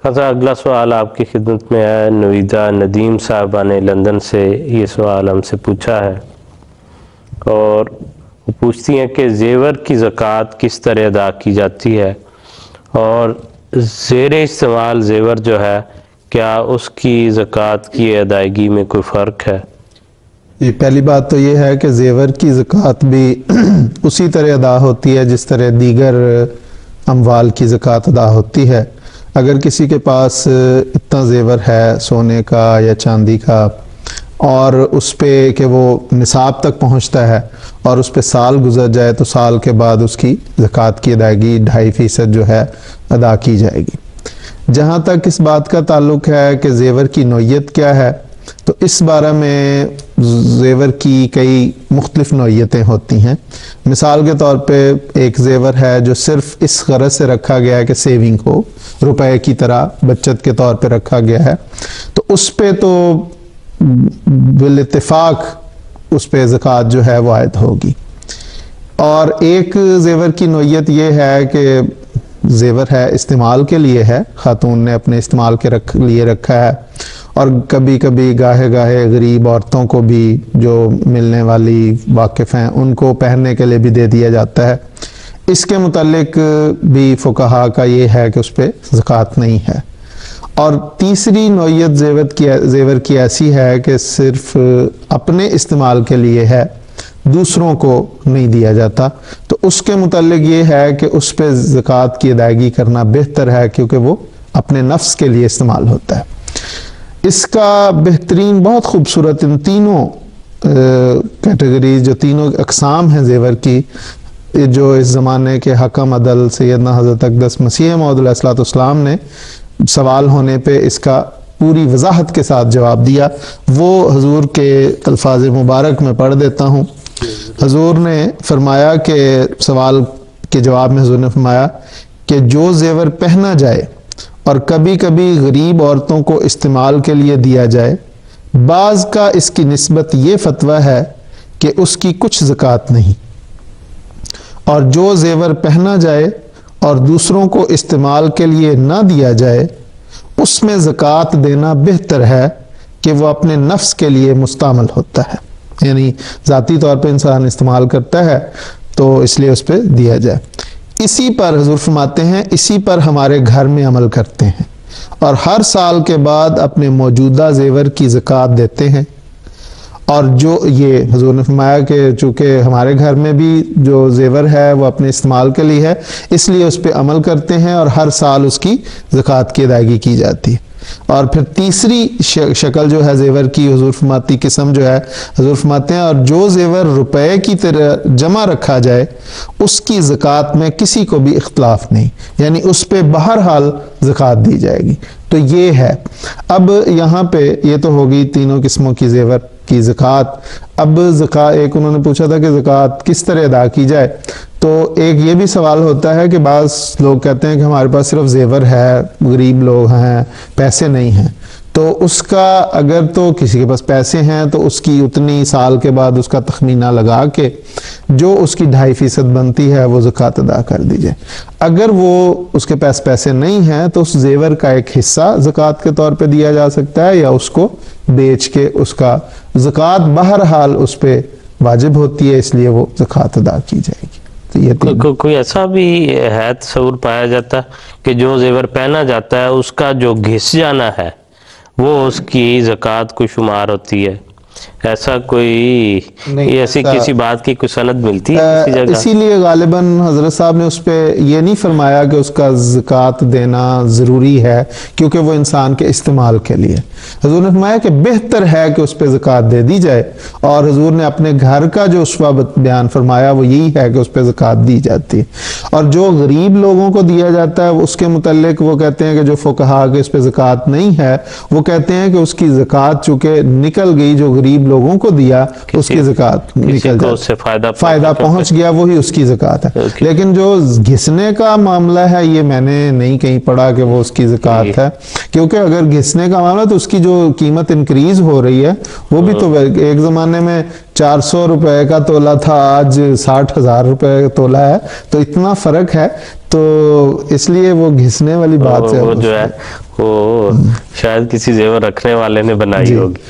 اگلا سوال آپ کی خدمت میں ہے. نویدہ ندیم صاحبہ نے لندن سے یہ سوال ہم سے پوچھا ہے اور وہ پوچھتی ہیں کہ زیور کی زکوٰۃ کس طرح ادا کی جاتی ہے اور زیر استعمال زیور جو ہے کیا اس کی زکوٰۃ کی ادائیگی میں کوئی فرق ہے؟ پہلی بات تو یہ ہے کہ زیور کی زکوٰۃ بھی اسی طرح ادا ہوتی ہے جس طرح دیگر اموال کی زکوٰۃ ادا ہوتی ہے. اگر کسی کے پاس اتنا زیور ہے سونے کا یا چاندی کا اور اس پہ کہ وہ نصاب تک پہنچتا ہے اور اس پہ سال گزر جائے تو سال کے بعد اس کی زکوٰۃ کی ادائیگی 2.5% جو ہے ادا کی جائے گی. جہاں تک اس بات کا تعلق ہے کہ زیور کی نوعیت کیا ہے تو اس بارے میں زیور کی کئی مختلف نوعیتیں ہوتی ہیں. مثال کے طور پہ ایک زیور ہے جو صرف اس غرض سے رکھا گیا ہے کہ سیونگ ہو، روپے کی طرح بچت کے طور پہ رکھا گیا ہے، تو اس پہ تو بالاتفاق اس پہ زکوٰۃ جو ہے وہ عائد ہوگی. اور ایک زیور کی نوعیت یہ ہے کہ زیور ہے استعمال کے لیے ہے، خاتون نے اپنے استعمال کے لیے رکھا ہے اور کبھی کبھی گاہے گاہے غریب عورتوں کو بھی جو ملنے والی واقف ہیں ان کو پہننے کے لیے بھی دے دیا جاتا ہے. اس کے متعلق بھی فقہا کا یہ ہے کہ اس پہ زکوٰۃ نہیں ہے. اور تیسری نوعیت زیور کی ایسی ہے کہ صرف اپنے استعمال کے لیے ہے، دوسروں کو نہیں دیا جاتا، تو اس کے متعلق یہ ہے کہ اس پہ زکوٰۃ کی ادائیگی کرنا بہتر ہے کیونکہ وہ اپنے نفس کے لیے استعمال ہوتا ہے. اس کا بہترین بہت خوبصورت ان تینوں کیٹیگریز جو تینوں اقسام ہیں زیور کی، جو اس زمانے کے حکم عدل سیدنا حضرت اقدس مسیح موعود علیہ الصلوۃ والسلام نے سوال ہونے پہ اس کا پوری وضاحت کے ساتھ جواب دیا، وہ حضور کے الفاظ مبارک میں پڑھ دیتا ہوں. حضور نے فرمایا کہ سوال کے جواب میں حضور نے فرمایا کہ جو زیور پہنا جائے اور کبھی کبھی غریب عورتوں کو استعمال کے لیے دیا جائے، بعض کا اس کی نسبت یہ فتویٰ ہے کہ اس کی کچھ زکوٰۃ نہیں، اور جو زیور پہنا جائے اور دوسروں کو استعمال کے لیے نہ دیا جائے اس میں زکوٰۃ دینا بہتر ہے کہ وہ اپنے نفس کے لیے مستعمل ہوتا ہے، یعنی ذاتی طور پہ انسان استعمال کرتا ہے تو اس لیے اس پہ دیا جائے. اسی پر حضور فرماتے ہیں اسی پر ہمارے گھر میں عمل کرتے ہیں اور ہر سال کے بعد اپنے موجودہ زیور کی زکوٰۃ دیتے ہیں. اور جو یہ حضور نے فرمایا کہ چونکہ ہمارے گھر میں بھی جو زیور ہے وہ اپنے استعمال کے لیے ہے اس لیے اس پہ عمل کرتے ہیں اور ہر سال اس کی زکوٰۃ کی ادائیگی کی جاتی ہے. اور پھر تیسری شکل جو ہے زیور کی حضور فرماتی قسم جو ہے حضور فرماتے ہیں اور جو زیور روپے کی طرح جمع رکھا جائے اس کی زکوٰۃ میں کسی کو بھی اختلاف نہیں، یعنی اس پہ بہرحال زکوٰۃ دی جائے گی. تو یہ ہے. اب یہاں پہ یہ تو ہوگی تینوں قسموں کی زیور کی زکوٰۃ. اب ایک انہوں نے پوچھا تھا کہ زکوٰۃ کس طرح ادا کی جائے، تو ایک یہ بھی سوال ہوتا ہے کہ بعض لوگ کہتے ہیں کہ ہمارے پاس صرف زیور ہے، غریب لوگ ہیں، پیسے نہیں ہیں، تو اس کا اگر تو کسی کے پاس پیسے ہیں تو اس کی اتنی سال کے بعد اس کا تخمینہ لگا کے جو اس کی 2.5% بنتی ہے وہ زکوٰۃ ادا کر دی جائے. اگر وہ اس کے پاس پیسے نہیں ہیں تو اس زیور کا ایک حصہ زکوٰۃ کے طور پہ دیا جا سکتا ہے یا اس کو بیچ کے اس کا زکوٰۃ بہرحال اس پہ واجب ہوتی ہے، اس لیے وہ زکوٰۃ ادا کی جائے گی. کوئی ایسا بھی ہے تصور پایا جاتا کہ جو زیور پہنا جاتا ہے اس کا جو گھس جانا ہے وہ اس کی زکوٰۃ کو شمار ہوتی ہے؟ ایسا کوئی ایسی کسی بات کی کوئی سند ملتی ہے کسی جگہ؟ اسی لیے غالباً حضرت صاحب نے اس پہ یہ نہیں فرمایا کہ اس کا زکوٰۃ دینا ضروری ہے کیونکہ وہ انسان کے استعمال کے لیے. حضور نے فرمایا کہ بہتر ہے کہ اس پہ زکوٰۃ دے دی جائے، اور حضور نے اپنے گھر کا جو اسوہ بیان فرمایا وہ یہی ہے کہ اس پہ زکوٰۃ دی جاتی ہے. اور جو غریب لوگوں کو دیا جاتا ہے اس کے متعلق وہ کہتے ہیں کہ جو فقہا کہ اس پہ زکوٰۃ نہیں ہے، وہ کہتے ہیں کہ اس کی زکوٰۃ چونکہ نکل گئی، جو غریب لوگوں کو دیا اس کی زکوٰۃ نکل جاتی، فائدہ پہنچ گیا، وہی اس کی زکوٰۃ ہے. لیکن جو گھسنے کا معاملہ ہے یہ میں نے نہیں کہیں پڑھا کہ وہ اس کی زکوٰۃ ہے، کیونکہ اگر گھسنے کا معاملہ تو اس کی جو قیمت انکریز ہو رہی ہے وہ بھی تو ایک زمانے میں 400 روپے کا تولہ تھا، آج 60,000 روپے تولہ ہے، تو اتنا فرق ہے. تو اس لیے وہ گھسنے والی بات ہے، وہ جو ہے وہ شاید کسی زیور رکھنے والے نے بنائی ہوگی.